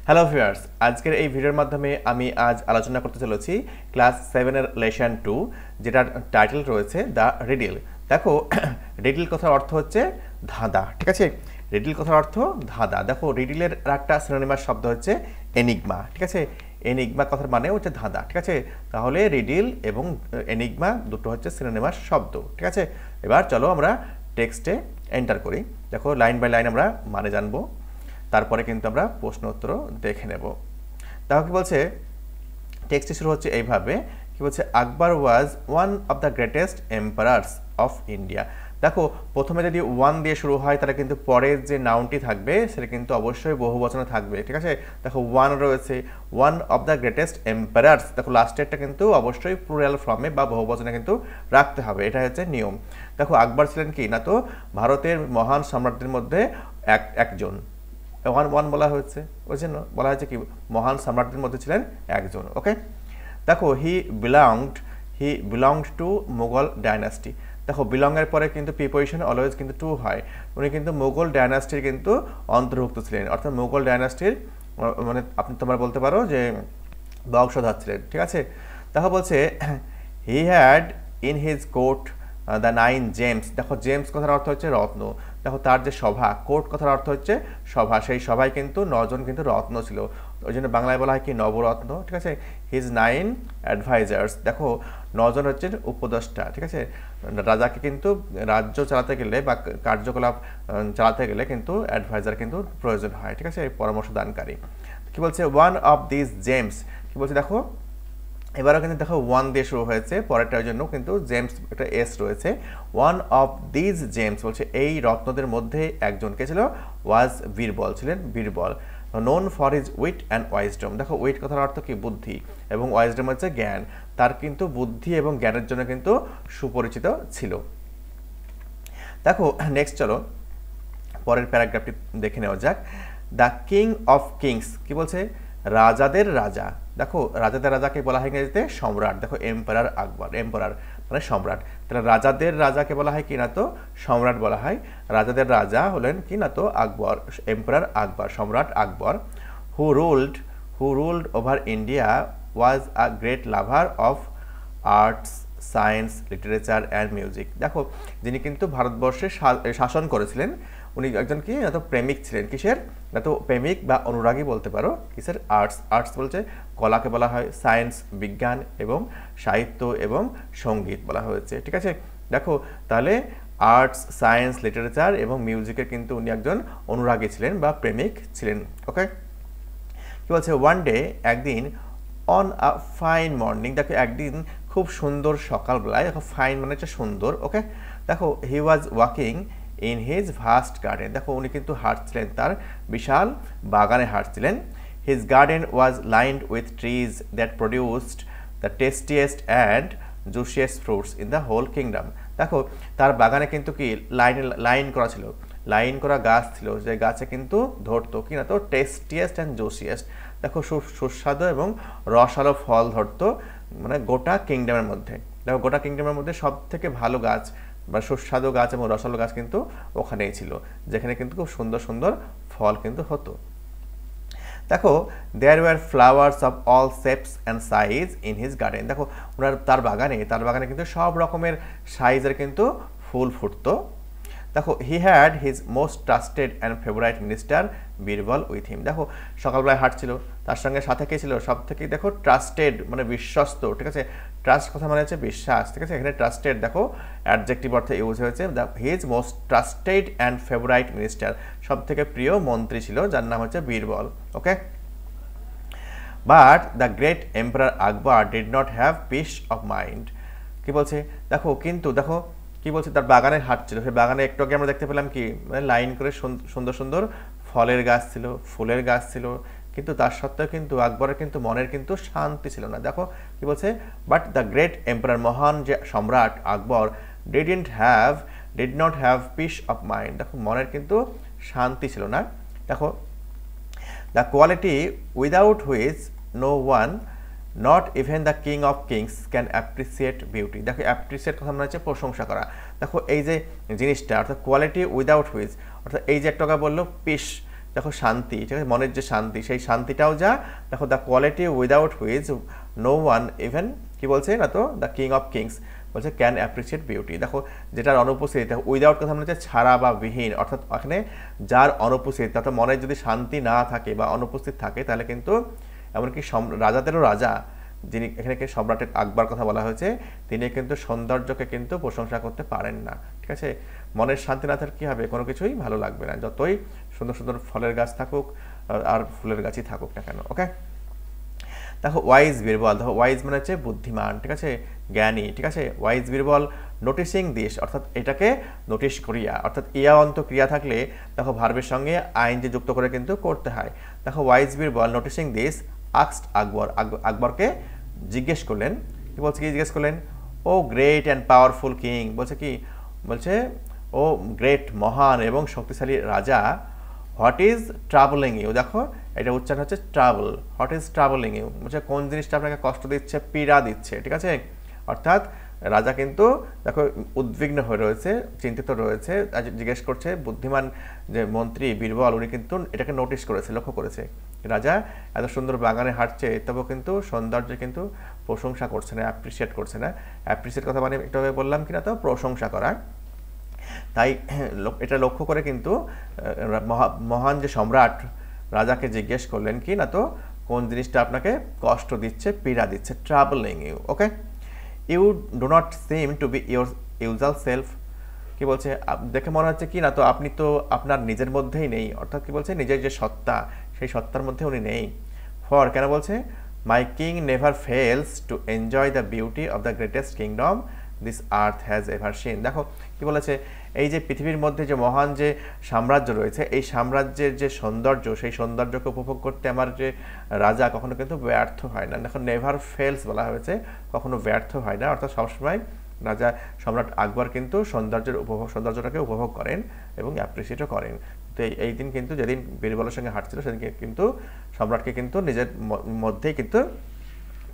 Hello viewers, আজকের এই ভিডিওর মাধ্যমে আমি আজ আলোচনা করতে চলেছি ক্লাস 7 এর লেসন 2, যেটার টাইটেল রয়েছে দ্য রিডল। দেখো, রিডল কথার অর্থ হচ্ছে ধাঁধা, ঠিক আছে? রিডল কথার অর্থ ধাঁধা। দেখো, রিডলের একটা সিনোনিমাস শব্দ হচ্ছে এনিগমা, ঠিক আছে? এনিগমা কথার মানে হচ্ছে ধাঁধা, ঠিক আছে? তাহলে রিডল এবং এনিগমা দুটো হচ্ছে সিনোনিমাস শব্দ, ঠিক আছে? এবার চলো আমরা টেক্সটে এন্টার করি। দেখো, লাইন বাই লাইন আমরা মানে জানবো, তারপরে কিন্তু আমরা প্রশ্ন উত্তর দেখে নেব। দেখো কি বলছে, টেক্সটটি শুরু হচ্ছে এইভাবে, কি বলছে, Akbar was one of the greatest emperors of India. দেখো, প্রথমে যদি ওয়ান দিয়ে শুরু হয় তাহলে কিন্তু পরের যে নাউনটি থাকবে সেটা কিন্তু অবশ্যই বহুবচনে থাকবে, ঠিক আছে? দেখো, ওয়ান রয়েছে, ওয়ান অফ দ্য গ্রেটেস্ট এম্পারার্স। দেখো, লাস্টেরটা কিন্তু অবশ্যই প্লুরাল ফর্মে বা বহুবচনে কিন্তু রাখতে হবে, এটা হচ্ছে নিয়ম। দেখো, আকবর ছিলেন কি না, তো ভারতের মহান সম্রাটদের মধ্যে একজন। ওয়ান বলা হয়েছে, ওই জন্য বলা হয়েছে কি মহান সম্রাটদের মধ্যে ছিলেন একজন। ওকে, দেখো, হি বিলংড টু মুঘল ডাইনাস্টি। দেখো, বিলংয়ের পরে কিন্তু প্রিপোজিশন অলওয়েজ কিন্তু টু হয়। উনি কিন্তু মুঘল ডাইনাস্টির কিন্তু অন্তর্ভুক্ত ছিলেন, অর্থাৎ মুঘল ডাইনাস্টির মানে তোমরা বলতে পারো যে বংশধর ছিলেন, ঠিক আছে? দেখো বলছে, he had in his court the 9 James. দেখো, জেমস কথার অর্থ হচ্ছে রত্ন। দেখো, তার যে সভা, কোর্ট কথার অর্থ হচ্ছে সভা, সেই সভায় কিন্তু 9 জন কিন্তু রত্ন ছিল, ওই জন্য বাংলায় বলা হয় কি নবরত্ন, ঠিক আছে? His 9 advisers. দেখো, 9 জন হচ্ছেন উপদেষ্টা, ঠিক আছে? রাজাকে কিন্তু রাজ্য চালাতে গেলে বা কার্যকলাপ চালাতে গেলে কিন্তু অ্যাডভাইজার কিন্তু প্রয়োজন হয়, ঠিক আছে? পরামর্শ দানকারী। কি বলছে, ওয়ান অফ দিস জেমস। কি বলছে, দেখো এবারও কিন্তু দেখো ওয়ান দিয়ে শুরু হয়েছে, পরেরটার জন্য কিন্তু জেমস একটা এস রয়েছে। ওয়ান অফ দিজ জেমস বলছে এই রত্নদের মধ্যে একজন কে ছিল, ওয়াজ বীরবল, ছিলেন Birbal. Known for his wheat and wisdom. দেখো, উইট কথার অর্থ কি বুদ্ধি, এবং ওয়াইজডম হচ্ছে জ্ঞান। তার কিন্তু বুদ্ধি এবং জ্ঞানের জন্য কিন্তু সুপরিচিত ছিল। দেখো, নেক্সট চলো পরের প্যারাগ্রাফটি দেখে নেওয়া যাক। The king of kings. কি বলছে, রাজাদের রাজা। দেখো, রাজাদের রাজাকে বলা হয় ইংরেজিতে সম্রাট। দেখো, এম্পারার আকবর, এম্পারার মানে সম্রাট। তাহলে রাজাদের রাজাকে বলা হয় কি না, তো সম্রাট বলা হয়। রাজাদের রাজা হলেন কি না, তো আকবর, এম্পারার আকবর, সম্রাট Akbar. Who ruled over India was a great lover of arts, science, literature and music. দেখো, যিনি কিন্তু ভারতবর্ষে শাসন করেছিলেন, উনি একজন কি না তো প্রেমিক ছিলেন। কিসের না, তো প্রেমিক বা অনুরাগী বলতে পারো। কিসের? আর্টস। আর্টস বলছে কলাকে বলা হয়, সায়েন্স বিজ্ঞান, এবং সাহিত্য এবং সঙ্গীত বলা হয়েছে, ঠিক আছে? দেখো, তাহলে আর্টস, সায়েন্স, লিটারেচার এবং মিউজিকের কিন্তু উনি একজন অনুরাগী ছিলেন বা প্রেমিক ছিলেন। ওকে, কি বলছে, ওয়ান ডে, একদিন, অন আ ফাইন মর্নিং। দেখো, একদিন খুব সুন্দর সকালবেলায়, দেখো ফাইন মানে হচ্ছে সুন্দর। ওকে, দেখো, he was walking in his vast garden. দেখো, উনি কিন্তু হাঁটছিলেন, তার বিশাল বাগানে হাঁটছিলেন। His garden was lined with trees that produced the tastiest and juiciest fruits in the whole kingdom. দেখো, তার বাগানে কিন্তু কি লাইন করা ছিল, লাইন করা গাছ ছিল, যে গাছে কিন্তু ধরতো কি না, তো টেস্টিয়েস্ট অ্যান্ড জুসিয়েস্ট। দেখো, সুস্বাদু এবং রসালো ফল ধরতো, মানে গোটা কিংডমের মধ্যে। দেখো, গোটা কিংডমের মধ্যে সব থেকে ভালো গাছ বা সুস্বাদু গাছ এবং রসালো গাছ কিন্তু ওখানেই ছিল, যেখানে কিন্তু খুব সুন্দর সুন্দর ফল কিন্তু হতো। দেখো, there were flowers of all shapes and size in his garden. দেখো, ওনার তার বাগানে কিন্তু সব রকমের সাইজের কিন্তু ফুল ফুটতো। দেখো, he had his most trusted and favourite minister Birbal with him. দেখো, সকালবেলায় হাঁটছিল, তার সঙ্গে সাথে কে ছিল, সব থেকে দেখো ট্রাস্টেড মানে বিশ্বস্ত, ঠিক আছে? ট্রাস্ট কথা মানে হচ্ছে বিশ্বাস, ঠিক আছে? এখানে ট্রাস্টেড দেখো অ্যাডজেক্টিভ অর্থে ইউজ হয়েছে। His most trusted and favourite minister, সব থেকে প্রিয় মন্ত্রী ছিল, যার নাম হচ্ছে Birbal. Okay, but the great emperor Akbar did not have peace of mind. কি বলছে, দেখো কিন্তু দেখো কি বলছে, তার বাগানে হাঁটছিল, সেই বাগানে একটু আগে আমরা দেখতে পেলাম কি, মানে লাইন করে সুন্দর সুন্দর ফলের গাছ ছিল, ফুলের গাছ ছিল, কিন্তু তার সত্ত্বেও কিন্তু আকবরের কিন্তু মনের কিন্তু শান্তি ছিল না। দেখো কি বলছে, বাট দ্য গ্রেট এম্পারার, মহান যে সম্রাট Akbar, did not have peace of mind. দেখো, মনের কিন্তু শান্তি ছিল না। দেখো, the quality without which no one, not even the king of kings, can appreciate beauty. দেখো, অ্যাপ্রিসিয়েট কথা মনে হচ্ছে প্রশংসা করা। দেখো, এই যে জিনিসটা, অর্থাৎ কোয়ালিটি উইদাউট হুইচ, অর্থাৎ এই যে একটা বললো পিস, দেখো শান্তি, ঠিক আছে, মনের যে শান্তি সেই শান্তিটাও যা। দেখো the quality without which no one even কি বলছে না তো দ্য কিং অফ কিংস বলছে ক্যান অ্যাপ্রিসিয়েট বিউটি। দেখো যেটার অনুপস্থিত, উইদাউট কথা মানে হচ্ছে ছাড়া বা বিহীন, অর্থাৎ এখানে যার অনুপস্থিত, তাতে মনের যদি শান্তি না থাকে বা অনুপস্থিত থাকে তাহলে কিন্তু এমনকি রাজাদেরও রাজা যিনি এখানে সম্রাট আকবর কথা বলা হয়েছে, তিনি কিন্তু সৌন্দর্যকে কিন্তু প্রশংসা করতে পারেন না। ঠিক আছে, মনের শান্তি না থাকলে কী হবে, কোনো কিছুই ভালো লাগবে না, যতই সুন্দর সুন্দর ফলের গাছ থাকুক আর ফুলের গাছই থাকুক না কেন। ওকে, দেখো ওয়াইজ বীরবল, দেখো ওয়াইজ মানে হচ্ছে বুদ্ধিমান, ঠিক আছে, জ্ঞানী। ঠিক আছে, ওয়াইজ বীরবল নোটিসিং দিস, অর্থাৎ এটাকে নোটিশ করিয়া, অর্থাৎ ইয়া অন্ত ক্রিয়া থাকলে দেখো ভার্বের সঙ্গে আইন যে যুক্ত করে কিন্তু করতে হয়। দেখো wise Birbal noticing this asked Akbar, আকবরকে জিজ্ঞেস করলেন, কি বলছে, কি জিজ্ঞেস করলেন, o great and powerful king, বলছে কি, বলছে ও গ্রেট মহান এবং শক্তিশালী রাজা, হোয়াট ইজ ট্রাভেলিং ইউ, দেখো এটা উচ্চারণ হচ্ছে travel, what is travelling you, বলছে কোন জিনিসটা আপনাকে কষ্ট দিচ্ছে, পীড়া দিচ্ছে। ঠিক আছে, অর্থাৎ রাজা কিন্তু দেখো উদ্বিগ্ন হয়ে রয়েছে, চিন্তিত রয়েছে, জিজ্ঞেস করছে, বুদ্ধিমান যে মন্ত্রী বীরবল উনি কিন্তু এটাকে নোটিশ করেছে, লক্ষ্য করেছে, রাজা এত সুন্দর বাগানে হাঁটছে তবুও কিন্তু সৌন্দর্য কিন্তু প্রশংসা করছে না, অ্যাপ্রিসিয়েট করছে না। অ্যাপ্রিসিয়েট কথা মানে একটু বললাম কিনা, তো প্রশংসা করা। তাই এটা লক্ষ্য করে কিন্তু মহান যে সম্রাট রাজাকে জিজ্ঞেস করলেন কি না তো কোন জিনিসটা আপনাকে কষ্ট দিচ্ছে, পীড়া দিচ্ছে, travelling you. Okay, you do not seem to be your usual self, কি বলছে, দেখে মনে হচ্ছে কি না তো আপনি তো আপনার নিজের মধ্যেই নেই, অর্থাৎ কি বলছে নিজের যে সত্তা সেই সত্তার মধ্যে উনি নেই। ফর কেন বলছে, my king never fails to enjoy the beauty of the greatest kingdom this earth has ever seen. দেখো কি বলেছে, এই যে পৃথিবীর মধ্যে যে মহান যে সাম্রাজ্য রয়েছে, এই সাম্রাজ্যের যে সৌন্দর্য, সেই সৌন্দর্যকে উপভোগ করতে আমার যে রাজা কখনো কিন্তু ব্যর্থ হয় না। দেখো নেভার ফেলস বলা হয়েছে, কখনো ব্যর্থ হয় না, অর্থাৎ সবসময় রাজা সম্রাট আকবর কিন্তু সৌন্দর্যটাকে উপভোগ করেন এবং অ্যাপ্রিসিয়েটও করেন। তো এই দিন কিন্তু যেদিন বীরবলের সঙ্গে হাঁটছিল সেদিন কিন্তু সম্রাটকে কিন্তু নিজের মধ্যেই কিন্তু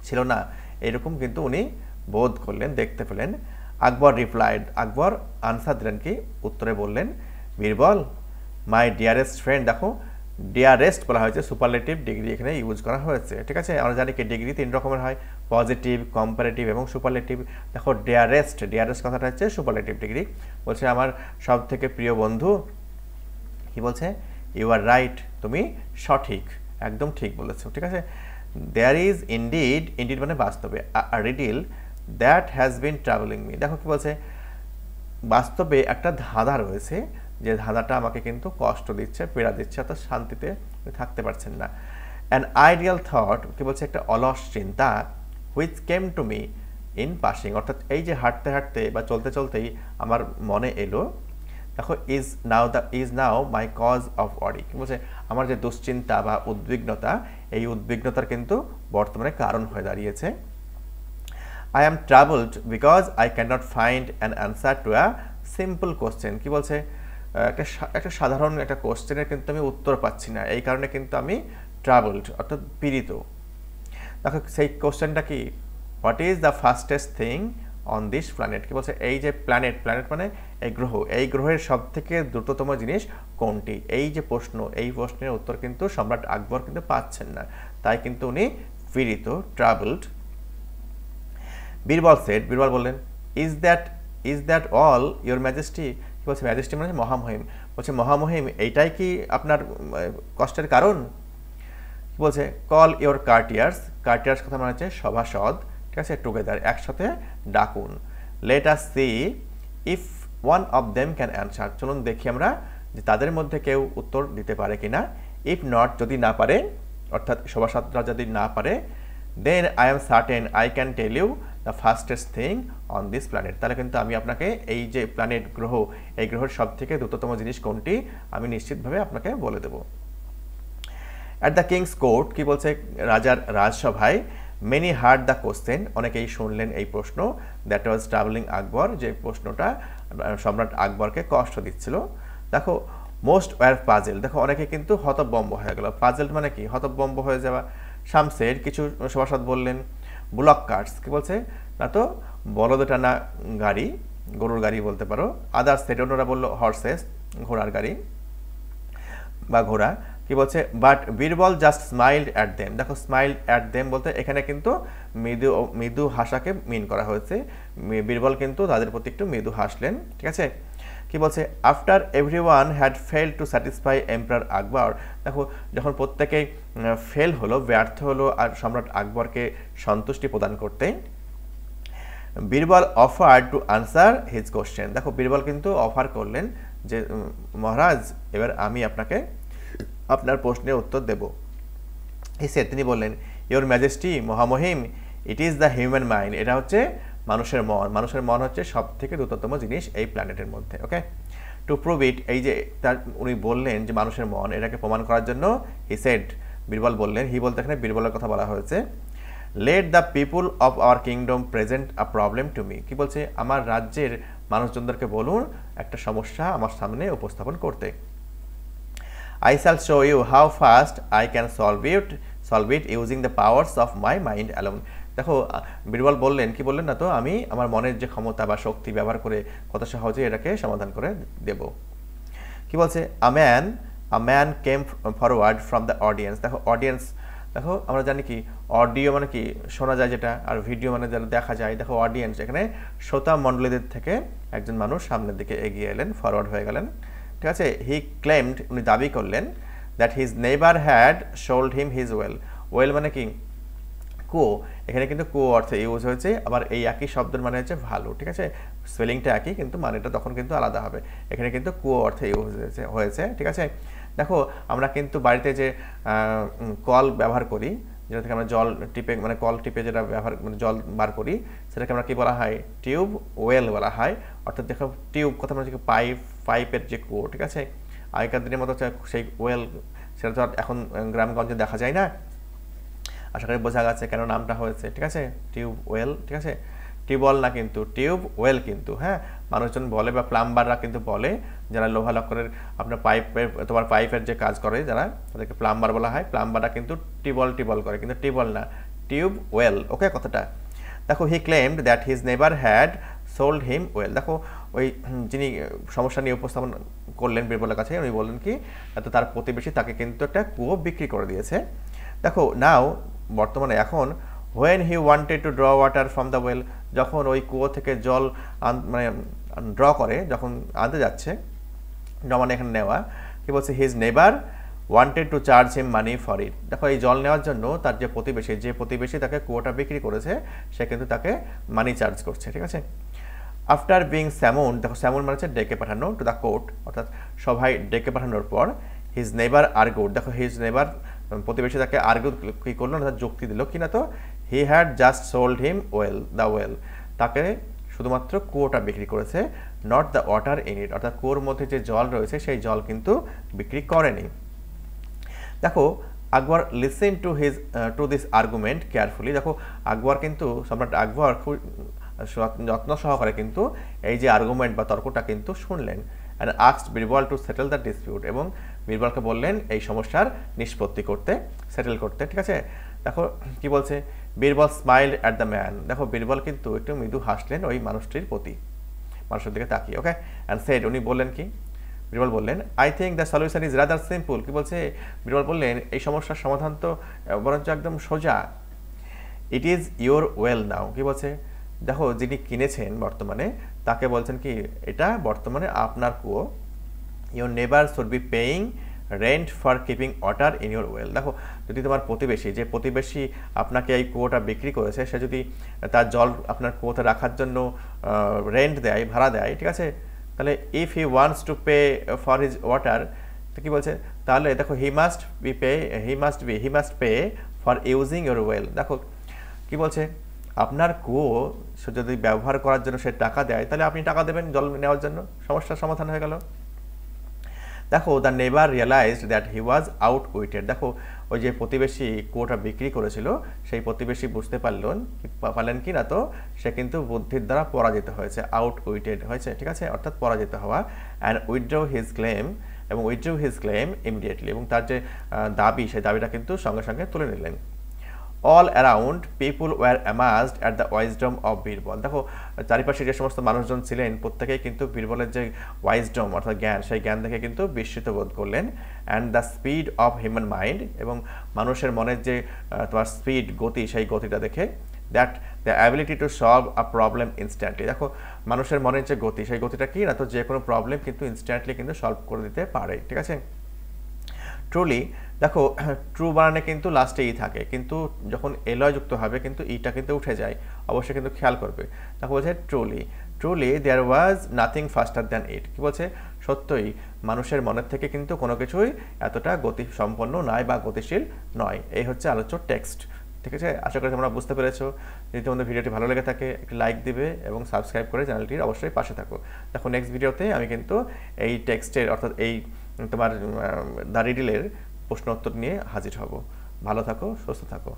ছিল না, এরকম কিন্তু উনি বোধ করলেন, দেখতে পেলেন। আকবর রিপ্লাইড, আকবর আনসার দিলেন কি, উত্তরে বললেন, বীরবল মাই ডিয়ারেস্ট ফ্রেন্ড, দেখো ডিয়ারেস্ট বলা হয়েছে, সুপারলেটিভ ডিগ্রি এখানে ইউজ করা হয়েছে। ঠিক আছে, আমরা জানি কি ডিগ্রি 3 রকমের হয়, পজিটিভ, কম্পারেটিভ এবং সুপারলেটিভ। দেখো ডিয়ারেস্ট কথাটা হচ্ছে সুপারলেটিভ ডিগ্রি, বলছে আমার সব থেকে প্রিয় বন্ধু, কি বলছে, ইউ আর রাইট, তুমি সঠিক, একদম ঠিক বলেছো। ঠিক আছে, দেয়ার ইজ ইনডিড, ইনডিড মানে বাস্তবে, a riddle that has been troubling me, দেখো কি বলছে, বাস্তবে একটা ধাঁধা রয়েছে, যে ধাঁধাটা আমাকে কিন্তু কষ্ট দিচ্ছে, পীড়া দিচ্ছে, অর্থাৎ শান্তিতে থাকতে পারছেন না। অ্যান আইডিয়াল থট, কি বলছে, একটা অলস চিন্তা, which came to me in passing, অর্থাৎ এই যে হাঁটতে হাঁটতে বা চলতে চলতেই আমার মনে এলো, দেখো is now my cause of worry, কি বলছে, আমার যে দুশ্চিন্তা বা উদ্বিগ্নতা, এই উদ্বিগ্নতার কিন্তু বর্তমানে কারণ হয়ে দাঁড়িয়েছে। I am troubled because I cannot find an answer to a simple question, কি বলছে, একটা সাধারণ একটা কোশ্চেনের কিন্তু আমি উত্তর পাচ্ছি না, এই কারণে কিন্তু আমি ট্রাভেলড, অর্থাৎ পীড়িত। দেখো সেই কোশ্চেনটা কি, what is the fastest thing on this planet, কি বলছে, এই যে প্ল্যানেট মানে এই গ্রহের সব থেকে দ্রুততম জিনিস কোনটি, এই যে প্রশ্ন, এই প্রশ্নের উত্তর কিন্তু সম্রাট আকবর কিন্তু পাচ্ছেন না, তাই কিন্তু উনি পীড়িত, ট্রাভেলড। বীরবল সেড, বীরবল বললেন, is that all your majesty, কি বলছে, ম্যাজেস্টি মানে মহামহিম, বলছে মহামহিম এইটাই কি আপনার কষ্টের কারণ, কি বলছে, কল ইউর কার্টিয়ার্স কথা মানে হচ্ছে সভাসদ, ঠিক আছে, টুগেদার একসাথে ডাকুন, let us see if one of them can answer, চলুন দেখি আমরা যে তাদের মধ্যে কেউ উত্তর দিতে পারে কিনা, ইফ নট যদি না পারে, অর্থাৎ সভাসদরা যদি না পারে, then I am certain I can tell you the fastest thing on this planet, তাহলে কিন্তু আমি আপনাকে এই যে প্ল্যানেট গ্রহ, এই গ্রহের সব থেকে দ্রুততম জিনিস কোনটি আমি নিশ্চিতভাবে আপনাকে বলে দেব। অ্যাট দ্য কিংস কোর্ট, কি বলছে, রাজার রাজসভায়, মেনি হার্ড দ্য কোশ্চেন, অনেকেই শুনলেন এই প্রশ্ন, দ্যাট ওয়াজ ট্রাভেলিং আকবর, যে প্রশ্নটা সম্রাট আকবরকে কষ্ট দিচ্ছিল। দেখো মোস্ট ওয়ার পাজেল, দেখো অনেকে কিন্তু হতভম্ব হয়ে গেল, পাজেল মানে কি, হতভম্ব হয়ে যাওয়া। শামসের, কিছু সভাসদ বললেন, ব্লক কার্টস, কি বলছে না তো বলদ টানা গাড়ি, গরুর গাড়ি বলতে পারো। আদার্স সেট, অন্যরা বললো হর্সেস, ঘোড়ার গাড়ি বা ঘোড়া। কি বলছে, but Birbal just smiled at them. দেখো স্মাইল্ড অ্যাট দেম বলতে এখানে কিন্তু মৃদু মৃদু হাসাকে মিন করা হয়েছে। বীরবল কিন্তু তাদের প্রতি একটু মৃদু হাসলেন, ঠিক আছে। কি বলছে, after everyone had fail to satisfy emperor Akbar. দেখো যখন প্রত্যেকেই ফেল হলো, ব্যর্থ হলো আর সম্রাট আকবরকে সন্তুষ্টি প্রদান করতে, Birbal offer to answer his question. দেখো বীরবল কিন্তু অফার করলেন যে মহারাজ এবার আমি আপনাকে আপনার প্রশ্নের উত্তর দেব। তিনি বললেন, ইওর ম্যাজেস্টি মহামহিম, it is the human mind. এটা হচ্ছে মানুষের মন। মানুষের মন হচ্ছে সব থেকে দ্রুততম জিনিস এই প্ল্যানেটের মধ্যে। ওকে, টু প্রুভ ইট, এই যে তার উনি বললেন যে মানুষের মন, এটাকে প্রমাণ করার জন্য হি সেড, বীরবল বললেন, হি বলতে এখানে বীরবলের কথা বলা হয়েছে, let the people of our kingdom present a problem to me. কি বলছে, আমার রাজ্যের মানুষজনদেরকে বলুন একটা সমস্যা আমার সামনে উপস্থাপন করতে। I shall show you how fast I can solve it using the powers of my mind alone. দেখো বীরবল বললেন, কি বললেন না তো, আমি আমার মনের যে ক্ষমতা বা শক্তি ব্যবহার করে কত সহজে এটাকে সমাধান করে দেব। কি বলছে, a man came forward from the audience। দেখো অডিয়েন্স, দেখো আমরা জানি কি অডিও মানে কি শোনা যায় যেটা, আর ভিডিও মানে যেটা দেখা যায়। দেখো অডিয়েন্স, এখানে শ্রোতা মণ্ডলীদের থেকে একজন মানুষ সামনের দিকে এগিয়ে এলেন, ফরওয়ার্ড হয়ে গেলেন, ঠিক আছে। হি ক্লেমড, উনি দাবি করলেন, that his neighbour had sold him his well. Well মানে কি কুয়ো, এখানে কিন্তু কুয়ো অর্থে ইউজ হয়েছে, আবার এই একই শব্দের মানে হচ্ছে ভালো, ঠিক আছে। স্পেলিংটা একই কিন্তু মানেটা তখন কিন্তু আলাদা হবে। এখানে কিন্তু কুয়ো অর্থে ইউজ হয়েছে, ঠিক আছে। দেখো আমরা কিন্তু বাড়িতে যে কল ব্যবহার করি, যেটা থেকে আমরা জল টিপে মানে কল টিপে যেটা ব্যবহার মানে জল বার করি, সেটাকে আমরা কি বলা হয়, টিউব ওয়েল বলা হয়। অর্থাৎ দেখো টিউব কথা মানে পাইপের যে কুয়ো, ঠিক আছে। আগেকার দিনের মতো সেই ওয়েল সেটা তো এখন গ্রামগঞ্জে দেখা যায় না। আশা করি বোঝা গেছে কেন নামটা হয়েছে, ঠিক আছে, টিউব ওয়েল, ঠিক আছে। টিউবওয়েল না কিন্তু টিউব ওয়েল কিন্তু, হ্যাঁ মানুষজন বলে বা প্লাম্বাররা কিন্তু বলে, যারা লোহা লক্করের আপনার পাইপের যে কাজ করে যারা, তাদেরকে প্লাম্বার বলা হয়। প্লাম্বাররা কিন্তু টিউবওয়েল করে, কিন্তু টিউবওয়েল না, টিউব ওয়েল। ওকে কথাটা। দেখো he claimed that his neighbour had sold him well. দেখো ওই যিনি সমস্যা নিয়ে উপস্থাপন করলেন বীরবলের কাছে, উনি বললেন কি তো তার প্রতিবেশী তাকে কিন্তু একটা কুয়ো বিক্রি করে দিয়েছে। দেখো নাও বর্তমানে এখন, when he wanted to draw water from the well, যখন ওই কুয়ো থেকে জল মানে ড্র করে, যখন আনতে যাচ্ছে, মানে এখানে নেওয়া, কি বলছে, his neighbour wanted to charge him money for it. দেখো এই জল নেওয়ার জন্য তার যে প্রতিবেশী তাকে কুয়োটা বিক্রি করেছে, সে কিন্তু তাকে মানি চার্জ করছে, ঠিক আছে। আফটার বিং স্যামন, দেখো স্যামন মানে হচ্ছে ডেকে পাঠানো, টু দ্য কোর্ট, অর্থাৎ সভায় ডেকে পাঠানোর পর, হিজ নেইবার আর্গুড। দেখো হিজ নেইবার প্রতিবেশী তাকে আর্গু কি করলো, অর্থাৎ যুক্তি দিল কি না তো, he had just sold him the well, তাকে শুধুমাত্র কুয়োটা বিক্রি করেছে, not the water in it, অর্থাৎ কুয়োর মধ্যে যে জল রয়েছে সেই জল কিন্তু বিক্রি করেনি। দেখো Akbar listen to this argument carefully. দেখো আকবর কিন্তু, সম্রাট আকবর খুব যত্ন সহকারে কিন্তু এই যে আর্গুমেন্ট বা তর্কটা কিন্তু শুনলেন। And asked Birbal to settle the dispute, এবং বীরবলকে বললেন এই সমস্যার নিষ্পত্তি করতে, সেটেল করতে, ঠিক আছে। দেখো কি বলছে, Birbal smiled at the man. দেখো বীরবল কিন্তু একটু মৃদু হাসলেন ওই মানুষটির প্রতি, মানুষের দিকে তাকিয়ে। ওকে, অ্যান্ড সেড, উনি বললেন কি, বীরবল বললেন, I think the solution is rather simple. কি বলছে, বীরবল বললেন এই সমস্যার সমাধান তো বরঞ্চ একদম সোজা। It is your well now. কি বলছে, দেখো যিনি কিনেছেন বর্তমানে তাকে বলছেন কি, এটা বর্তমানে আপনার কুয়ো। ইউর নেবার should be paying rent for keeping water in your well. দেখো যদি তোমার প্রতিবেশী আপনাকে এই কুয়োটা বিক্রি করেছে, সে যদি তার জল আপনার কুয়োতে রাখার জন্য রেন্ট দেয়, ভাড়া দেয়, ঠিক আছে, তাহলে if he wants to pay for his water, তো কি বলছে, তাহলে দেখো he must pay for using your well. দেখো কি বলছে, আপনার কুয়ো যদি ব্যবহার করার জন্য সে টাকা দেয়, তাহলে আপনি টাকা দেবেন জল নেওয়ার জন্য, সমস্যার সমাধান হয়ে গেল। দেখো the neighbour realised that he was outwitted. দেখো ওই যে প্রতিবেশী কুয়োটা বিক্রি করেছিল, সেই প্রতিবেশী বুঝতে পারলেন কি না তো, সে কিন্তু বুদ্ধির দ্বারা পরাজিত হয়েছে, আউটউইটেড হয়েছে, ঠিক আছে, অর্থাৎ পরাজিত হওয়া। And withdraw his claim immediately, এবং তার যে দাবি, সেই দাবিটা কিন্তু সঙ্গে সঙ্গে তুলে নিলেন। All around people were amazed at the wisdom of Birbal. দেখো চারিপাশে যে সমস্ত মানুষজন ছিলেন প্রত্যেকেই কিন্তু বীরবলের যে ওয়াইজডম অর্থাৎ জ্ঞান, সেই জ্ঞান দেখে কিন্তু বিস্মিত বোধ করলেন। And the speed of human mind, এবং মানুষের মনের যে তোমার স্পিড, গতি, সেই গতিটা দেখে that the ability to solve a problem instantly. দেখো মানুষের মনের যে গতি, সেই গতিটা কি না, তো যে কোনো প্রবলেম কিন্তু ইনস্ট্যান্টলি কিন্তু সলভ করে দিতে পারে, ঠিক আছে। ট্রুলি, দেখো ট্রু বানানে কিন্তু লাস্টে ই থাকে, কিন্তু যখন এলয় যুক্ত হবে কিন্তু ইটা কিন্তু উঠে যায়, অবশ্যই কিন্তু খেয়াল করবে। দেখো বলছে truly, truly there was nothing faster than it. কি বলছে, সত্যই মানুষের মনের থেকে কিন্তু কোনো কিছুই এতটা গতি সম্পন্ন নয় বা গতিশীল নয়। এই হচ্ছে আলোচ্য টেক্সট, ঠিক আছে। আশা করি তোমরা বুঝতে পেরেছো। যদি তোমাদের ভিডিওটি ভালো লেগে থাকে একটি লাইক দিবে এবং সাবস্ক্রাইব করে চ্যানেলটির অবশ্যই পাশে থাকো। দেখো নেক্সট ভিডিওতে আমি কিন্তু এই টেক্সটের অর্থাৎ এই তোমার দ্য রিডলের প্রশ্ন উত্তর নিয়ে হাজির হব। ভালো থাকো, সুস্থ থাকো।